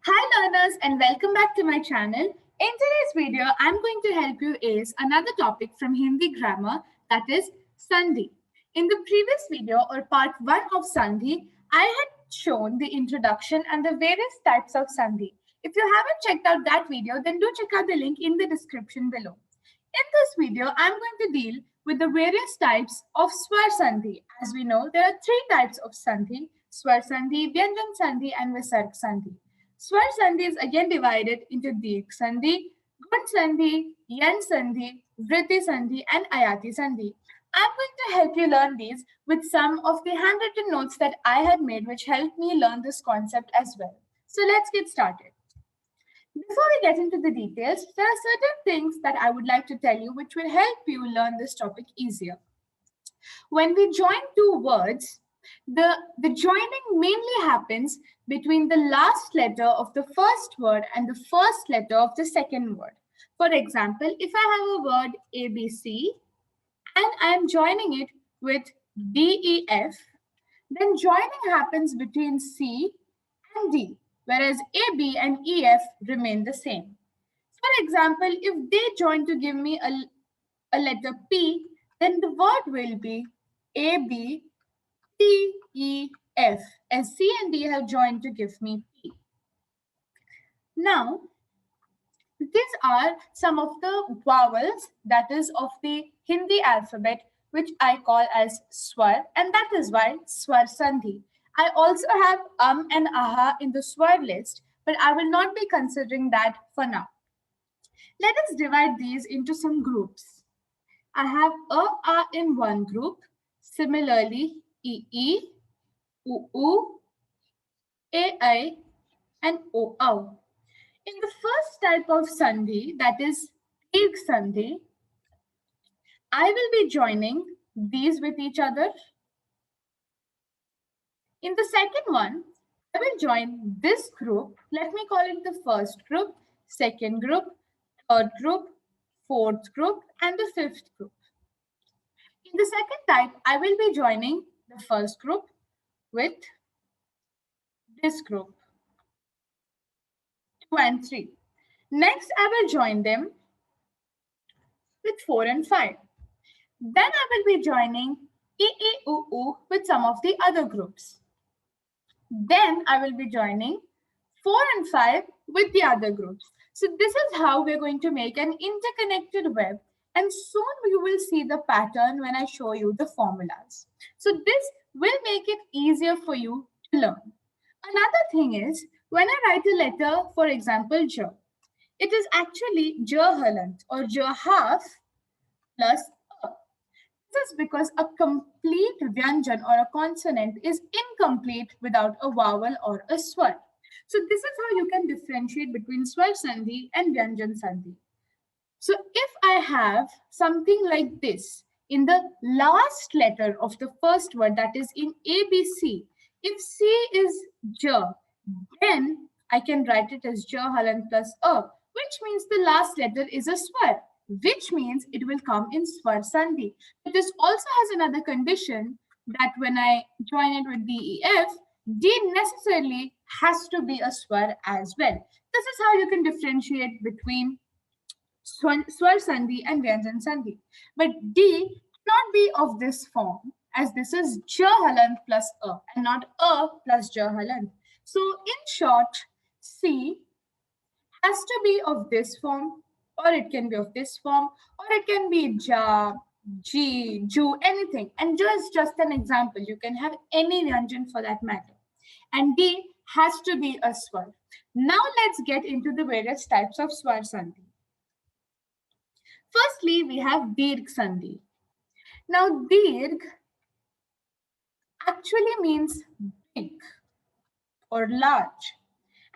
Hi learners and welcome back to my channel. In today's video, I'm going to help you ace another topic from Hindi grammar, that is Sandhi. In the previous video or part 1 of Sandhi, I had shown the introduction and the various types of Sandhi. If you haven't checked out that video, then do check out the link in the description below. In this video, I'm going to deal with the various types of Swar Sandhi. As we know, there are three types of Sandhi: Swar Sandhi, Vyanjan Sandhi, and Visarg Sandhi. Swar Sandhi is again divided into Dirgh Sandhi, Gund Sandhi, Yan Sandhi, Vriddhi Sandhi, and Ayati Sandhi. I'm going to help you learn these with some of the handwritten notes that I had made, which helped me learn this concept as well. So let's get started. Before we get into the details, there are certain things that I would like to tell you which will help you learn this topic easier. When we join two words, the joining mainly happens between the last letter of the first word and the first letter of the second word. For example, if I have a word ABC and I am joining it with DEF, then joining happens between C and D, whereas AB and EF remain the same. For example, if they join to give me a letter P, then the word will be AB T, E, F, as C and D have joined to give me P. Now, these are some of the vowels, that is of the Hindi alphabet, which I call as Swar, and that is why Swar Sandhi. I also have and aha in the Swar list, but I will not be considering that for now. Let us divide these into some groups. I have a in one group, similarly E, UU, AI, and OO. In the first type of Sandhi, that is Dirgh Sandhi, I will be joining these with each other. In the second one, I will join this group. Let me call it the first group, second group, third group, fourth group, and the fifth group. In the second type, I will be joining the first group with this group, 2 and 3. Next, I will join them with 4 and 5. Then I will be joining EEUU with some of the other groups. Then I will be joining 4 and 5 with the other groups. So this is how we're going to make an interconnected web. And soon you will see the pattern when I show you the formulas. So this will make it easier for you to learn. Another thing is, when I write a letter, for example, J, it is actually J halant or J half plus A. This is because a complete Vyanjan or a consonant is incomplete without a vowel or a swar. So this is how you can differentiate between Swar Sandhi and Vyanjan Sandhi. So if I have something like this in the last letter of the first word, that is in ABC, if C is J, then I can write it as J halant plus A, which means the last letter is a swar, which means it will come in Swar Sandhi. But this also has another condition, that when I join it with DEF, D necessarily has to be a swar as well. This is how you can differentiate between Swar Sandhi and Vyanjan Sandhi. But D cannot be of this form, as this is J halant plus A and not A plus J halant. So in short, C has to be of this form, or it can be of this form, or it can be Ja, G, Ju, anything. And Ju is just an example. You can have any Vyanjan for that matter. And D has to be a swar. Now let's get into the various types of Swar Sandhi. Firstly, we have Dirgh Sandhi. Now, Dirgh actually means big or large.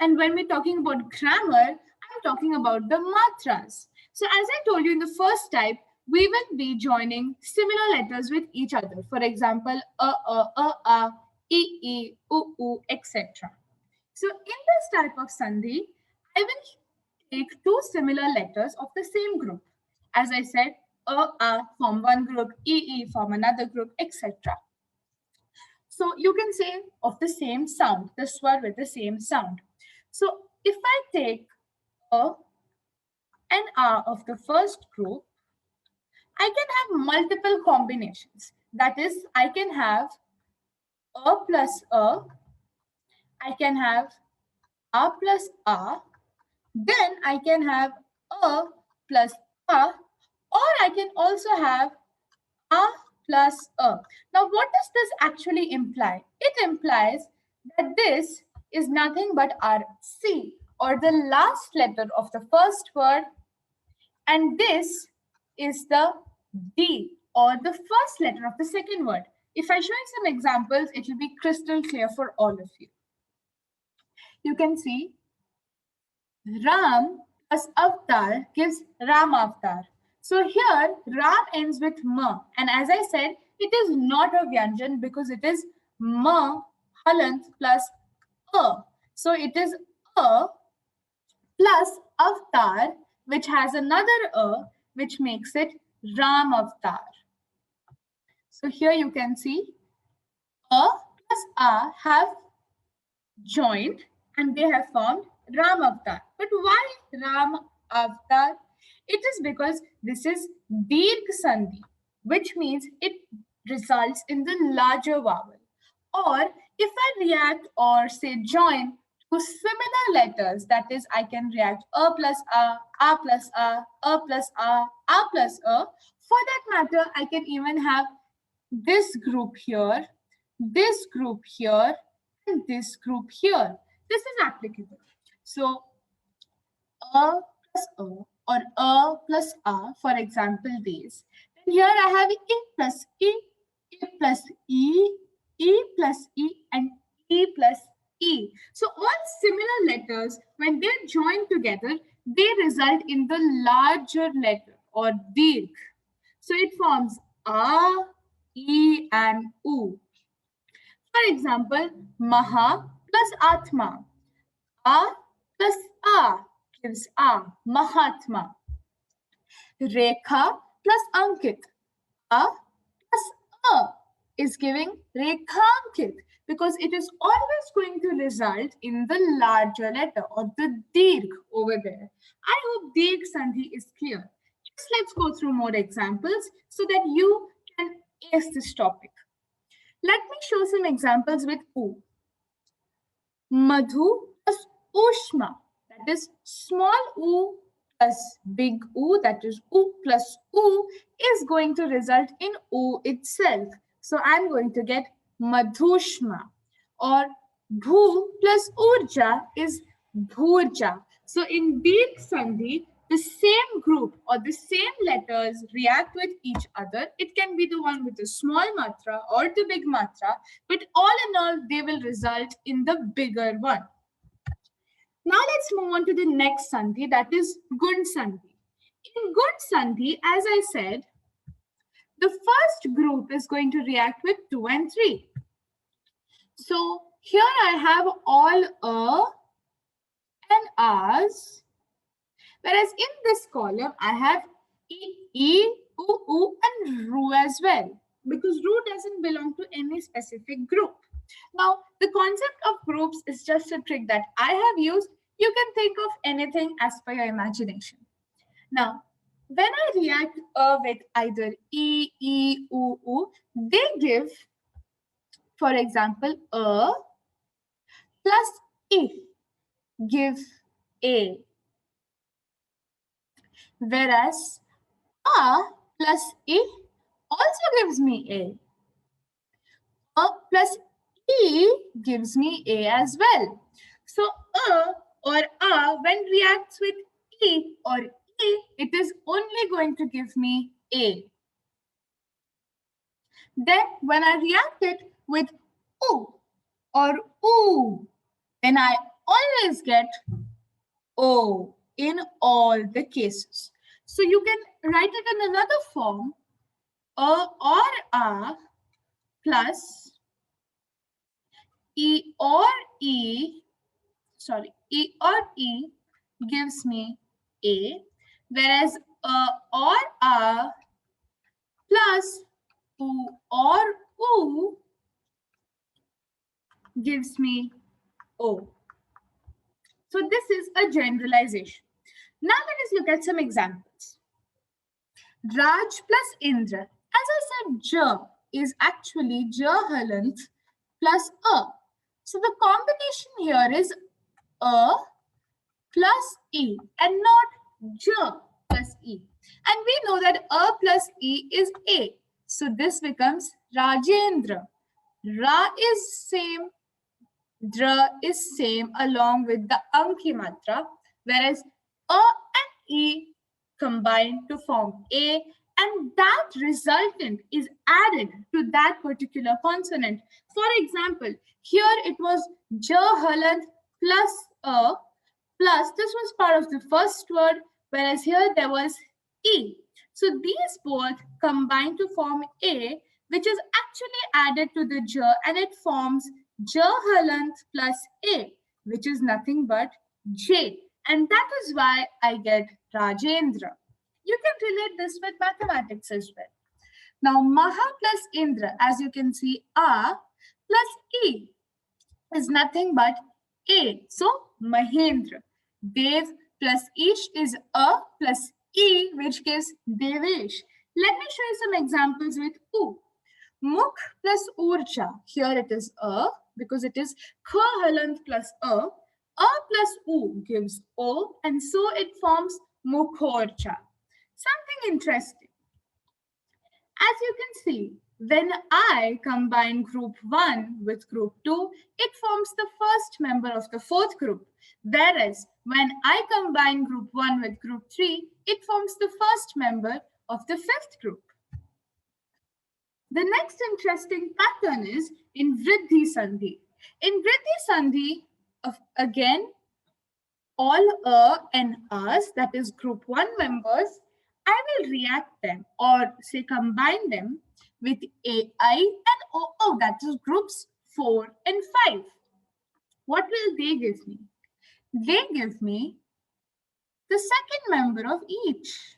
And when we're talking about grammar, I'm talking about the matras. So as I told you in the first type, we will be joining similar letters with each other. For example, a, e, u, etc. So in this type of Sandhi, I will take two similar letters of the same group. As I said, a form one group, e form another group, etc. So you can say of the same sound, the swar with the same sound. So if I take a and R of the first group, I can have multiple combinations. That is, I can have A plus A, I can have R plus R, then I can have A plus R, or I can also have R plus A. Now, what does this actually imply? It implies that this is nothing but our C, or the last letter of the first word, and this is the D, or the first letter of the second word. If I show you some examples, it will be crystal clear for all of you. You can see Ram plus Avatar gives Ram Avatar. So here Ram ends with Ma, and as I said, it is not a Vyanjan because it is Ma Halant plus A. So it is A plus Avatar, which has another A, which makes it Ram Avatar. So here you can see A plus A have joined and they have formed Ram Avatar. But why Ram Avatar? It is because this is Dirgh Sandhi, which means it results in the larger vowel. Or if I react or say join to similar letters, that is, I can react A plus A plus A plus A plus A. For that matter, I can even have this group here, this group here, and this group here. This is applicable. So A plus A or A plus A, for example, these. Then here I have E plus E, E plus E, E plus E, and E plus E. So all similar letters, when they're joined together, they result in the larger letter or Dirgh. So it forms A, E, and U. For example, Maha plus Atma. A plus A gives A, Mahatma. Rekha plus Ankit. A plus A is giving Rekhankit because it is always going to result in the larger letter or the Dirgh over there. I hope Dirgh Sandhi is clear. Just let's go through more examples so that you can ace this topic. Let me show some examples with U. Madhu plus Ushma, that is small u plus big U, that is U plus U, is going to result in U itself. So I'm going to get Madhushma. Or Bhu plus Urja is Bhurja. So in Dirgh Sandhi, the same group or the same letters react with each other. It can be the one with the small matra or the big matra, but all in all, they will result in the bigger one. Now let's move on to the next Sandhi, that is Gund Sandhi. In Gund Sandhi, as I said, the first group is going to react with 2 and 3. So here I have all A and R's, whereas in this column, I have E, U, and Ru as well, because Ru doesn't belong to any specific group. Now, the concept of groups is just a trick that I have used. You can think of anything as per your imagination. Now, when I react with either E, U, they give, for example, A plus E give A, whereas A plus E also gives me A. A plus E gives me A as well. So A or A, when reacts with E or E, it is only going to give me A. Then when I react it with U or U, then I always get O in all the cases. So you can write it in another form, A or A plus E or E, E or E gives me A, whereas A or A plus U or U gives me O. So this is a generalization. Now let us look at some examples. Raj plus Indra. As I said, J is actually Jahalant plus A. So the combination here is A plus E and not J plus E. And we know that A plus E is A. So this becomes Rajendra. Ra is same, Dra is same along with the Anki Matra, whereas A and E combine to form A, and that resultant is added to that particular consonant. For example, here it was Jahalant plus A plus, this was part of the first word, whereas here there was E. So these both combine to form A, which is actually added to the J, and it forms Jahalant plus A, which is nothing but J. And that is why I get Rajendra. You can relate this with mathematics as well. Now, Maha plus Indra, as you can see, A plus E is nothing but A. So, Mahendra. Dev plus Ish is A plus E, which gives Devesh. Let me show you some examples with U. Mukh plus Urja. Here it is A because it is Khahalant plus A. A plus U gives O, and so it forms Mukhorcha. Something interesting. As you can see, when I combine group 1 with group 2, it forms the first member of the fourth group. Whereas when I combine group 1 with group 3, it forms the first member of the fifth group. The next interesting pattern is in Vriddhi Sandhi. In Vriddhi Sandhi, again, all A and As, that is group 1 members, I will react them or say combine them with AI and OO, that is groups 4 and 5. What will they give me? They give me the second member of each.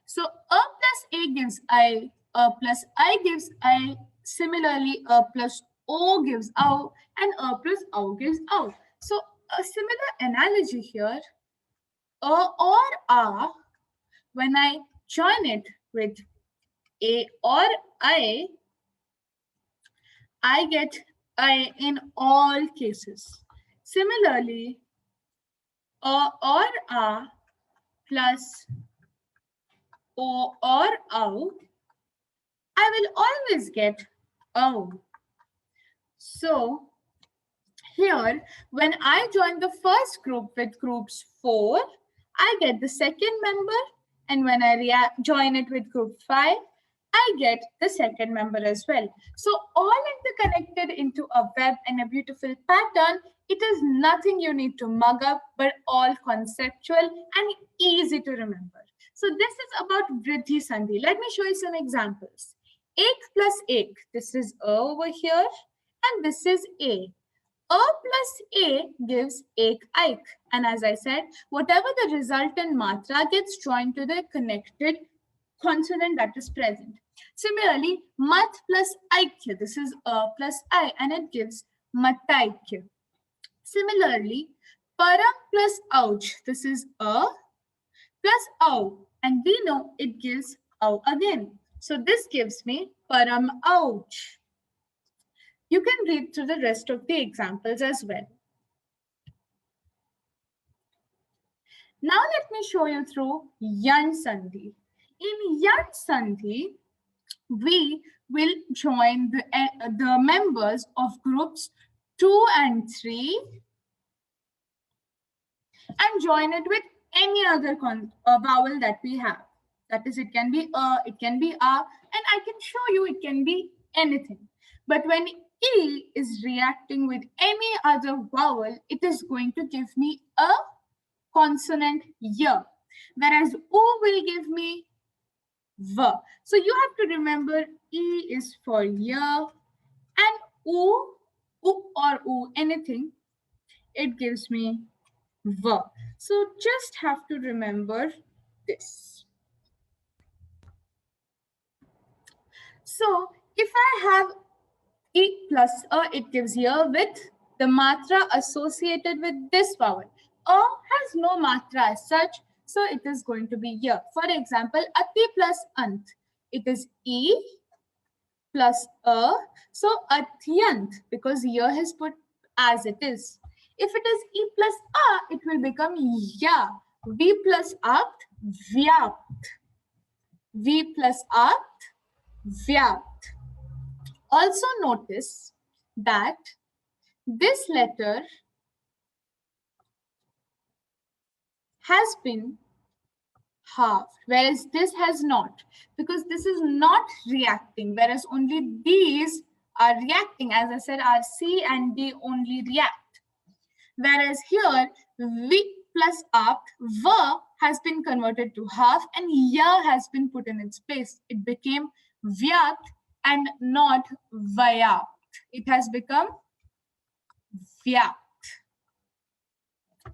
So A plus A gives I, A plus I gives I, similarly A plus O gives O, and A plus O gives O. So a similar analogy here, A or A, when I join it with A or I get I in all cases. Similarly, A or A plus O or O, I will always get O. So here, when I join the first group with groups 4, I get the second member, and when I join it with group 5, I get the second member as well. So all interconnected into a web and a beautiful pattern. It is nothing you need to mug up, but all conceptual and easy to remember. So this is about Vriddhi Sandhi. Let me show you some examples. Ek plus ek. This is A over here, and this is A. A plus A gives ek aik. And as I said, whatever the resultant matra gets joined to the connected consonant that is present. Similarly, mat plus aikya. This is A plus I, and it gives mataikya. Similarly, param plus ouch. This is A plus ow, and we know it gives ow again. So this gives me param ouch. You can read through the rest of the examples as well. Now let me show you through Yan Sandhi. In Yan Sandhi, we will join the members of groups 2 and 3 and join it with any other vowel that we have. That is, it can be A, it can be A, and I can show you it can be anything. But when E is reacting with any other vowel, it is going to give me a consonant Y, whereas O will give me V. So you have to remember E is for Y, and O or O, anything, it gives me V. So just have to remember this. So if I have E plus A, it gives here with the matra associated with this vowel. A has no matra as such, so it is going to be here. For example, ati plus ant. It is E plus A. So atyant, because here is put as it is. If it is E plus A, it will become ya. V plus apt, vyapt. V plus apt, vyapt. Also notice that this letter has been halved, whereas this has not, because this is not reacting, whereas only these are reacting. As I said, our C and D only react. Whereas here, V plus apt, V has been converted to half and Ya has been put in its place. It became Vyat and not Vayapt. It has become Vyat.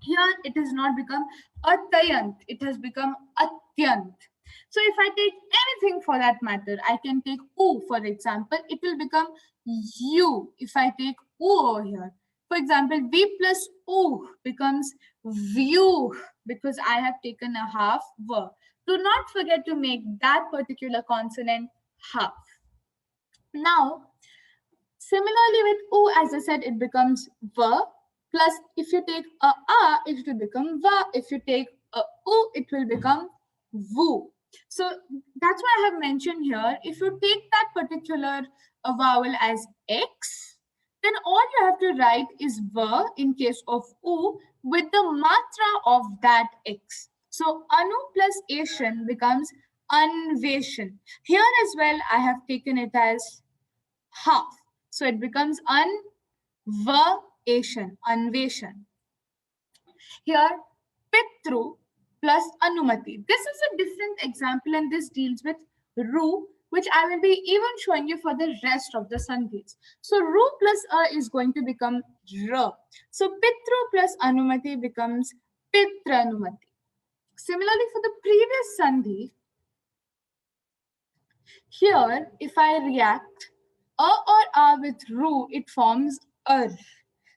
Here it has not become Atyant, it has become Atyant. So if I take anything for that matter, I can take U for example, it will become U if I take U over here. For example, V plus U becomes view because I have taken a half V. Do not forget to make that particular consonant half. Now, similarly with U, as I said, it becomes V. Plus, if you take a it will become va. If you take a u, it will become vu. So that's why I have mentioned here, if you take that particular vowel as x, then all you have to write is va in case of u with the matra of that x. So anu plus Asian becomes anveshan. Here as well, I have taken it as half. So it becomes anveshan. Here, Pitru plus Anumati. This is a different example and this deals with Ru, which I will be even showing you for the rest of the Sandhis. So Ru plus A is going to become R. So Pitru plus Anumati becomes Pitranumati. Similarly, for the previous Sandhi, here, if I react A or A with Ru, it forms Ar.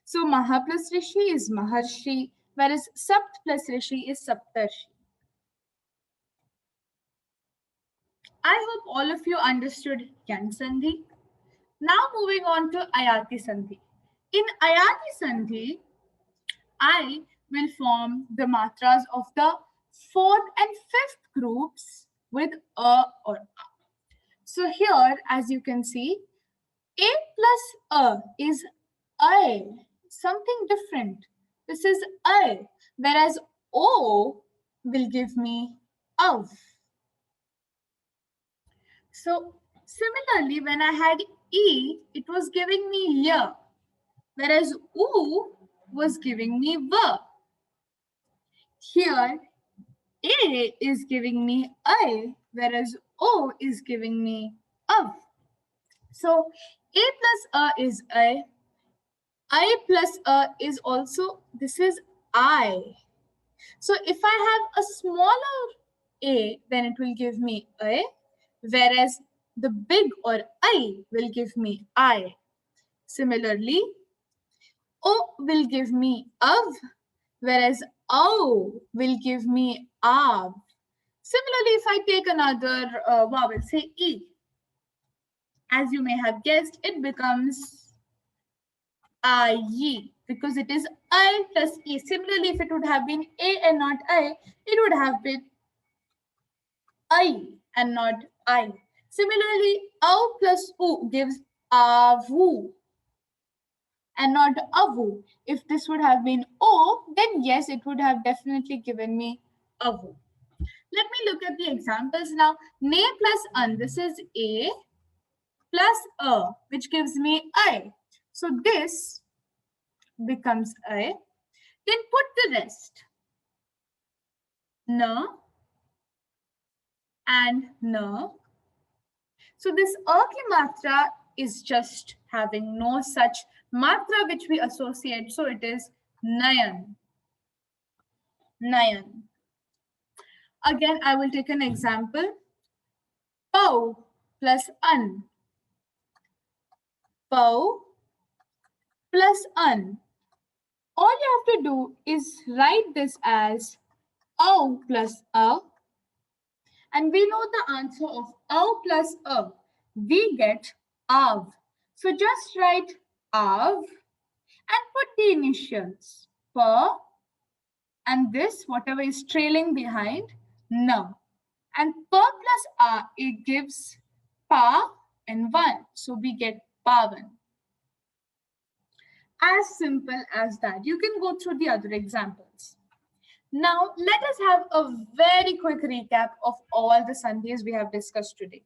So Maha plus Rishi is Maharshi, whereas Sapt plus Rishi is Saptarshi. I hope all of you understood Yan Sandhi. Now moving on to Ayati Sandhi. In Ayati Sandhi, I will form the matras of the fourth and fifth groups with A or A. So here, as you can see, A plus A is A, something different. This is A, whereas O will give me of. So similarly, when I had E, it was giving me ya, whereas U was giving me va. Here, A is giving me I, whereas O is giving me of. So A plus A is I plus A is also, this is I. So if I have a smaller A, then it will give me A, whereas the big or I will give me I. Similarly, O will give me of, whereas O will give me av. Similarly, if I take another vowel, say E, as you may have guessed, it becomes I, because it is I plus E. Similarly, if it would have been A and not I, it would have been I and not I. Similarly, Au plus U gives Avu and not Avu. If this would have been O, then yes, it would have definitely given me Avu. Let me look at the examples now. Ne plus an, this is A plus A, which gives me I. So this becomes I. Then put the rest. Na and na. So this ki matra is just having no such matra which we associate. So it is nayan. Nayan. Again, I will take an example. Pau plus an. Pau plus un. All you have to do is write this as O plus A. And we know the answer of O plus A. We get AV. So just write AV and put the initials per, and this, whatever is trailing behind, no. And per plus R, it gives pa and 1. So we get pavan. As simple as that. You can go through the other examples. Now, let us have a very quick recap of all the Sandhis we have discussed today.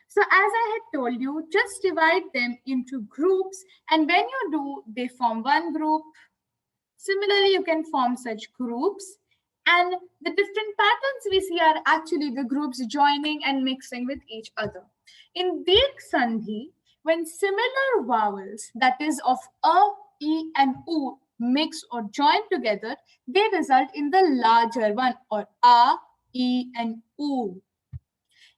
So as I had told you, just divide them into groups, and when you do, they form one group. Similarly, you can form such groups, and the different patterns we see are actually the groups joining and mixing with each other. In Dirgh Sandhi, when similar vowels, that is of a, e, and u, mix or join together, they result in the larger one, or a, e, and u.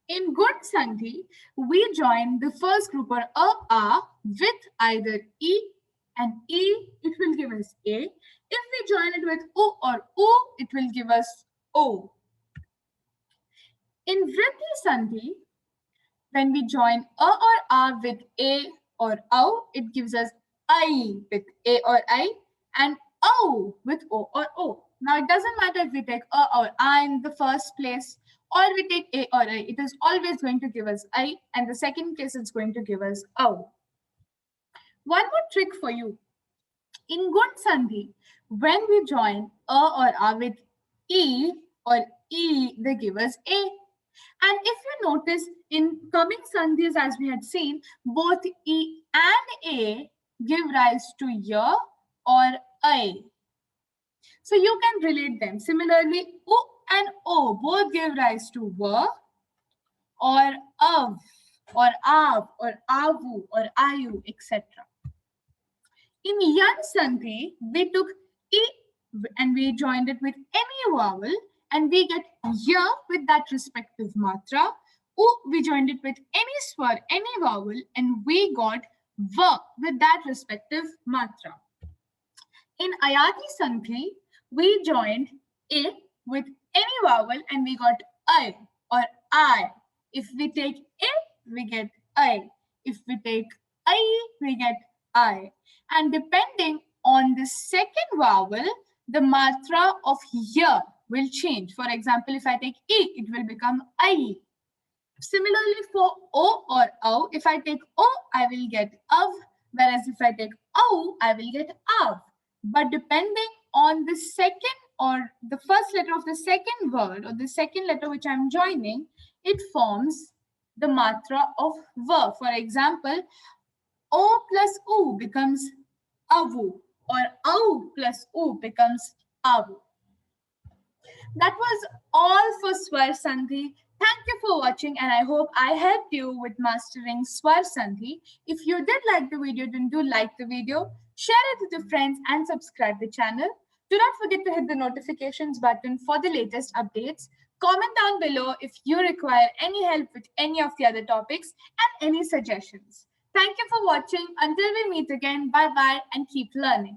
In Gund Sandhi, we join the first group, or a with either e and e, it will give us a. If we join it with u or u, it will give us o. In Vriddhi Sandhi, when we join a or a with a or o, it gives us I with a or I, and o with o or o. Now it doesn't matter if we take a or I in the first place, or we take a or I, it is always going to give us I, and the second case it's going to give us o. One more trick for you. In Gund Sandhi, when we join a or a with e or e, they give us a. And if you notice, in coming Sandhis, as we had seen, both e and a give rise to ya or I. So you can relate them. Similarly, u and o both give rise to wa or av or av or avu or ayu, etc. In Yan Sandhi, we took e and we joined it with any vowel, and we get ya with that respective matra. U, we joined it with any swar, any vowel, and we got va with that respective matra. In Ayati Sandhi, we joined a with any vowel, and we got I or I. If we take a, we get I. If we take I, we get I. And depending on the second vowel, the matra of ya will change. For example, if I take e, it will become I. Similarly, for o or o, if I take o, I will get av, whereas if I take o, I will get av. But depending on the second or the first letter of the second word, or the second letter which I'm joining, it forms the matra of va. For example, o plus u becomes avu, or au plus u becomes avu. That was all for Swar Sandhi. Thank you for watching, and I hope I helped you with mastering Swar Sandhi. If you did like the video, then do like the video, share it with your friends, and subscribe the channel. Do not forget to hit the notifications button for the latest updates. Comment down below if you require any help with any of the other topics and any suggestions. Thank you for watching. Until we meet again, bye-bye and keep learning.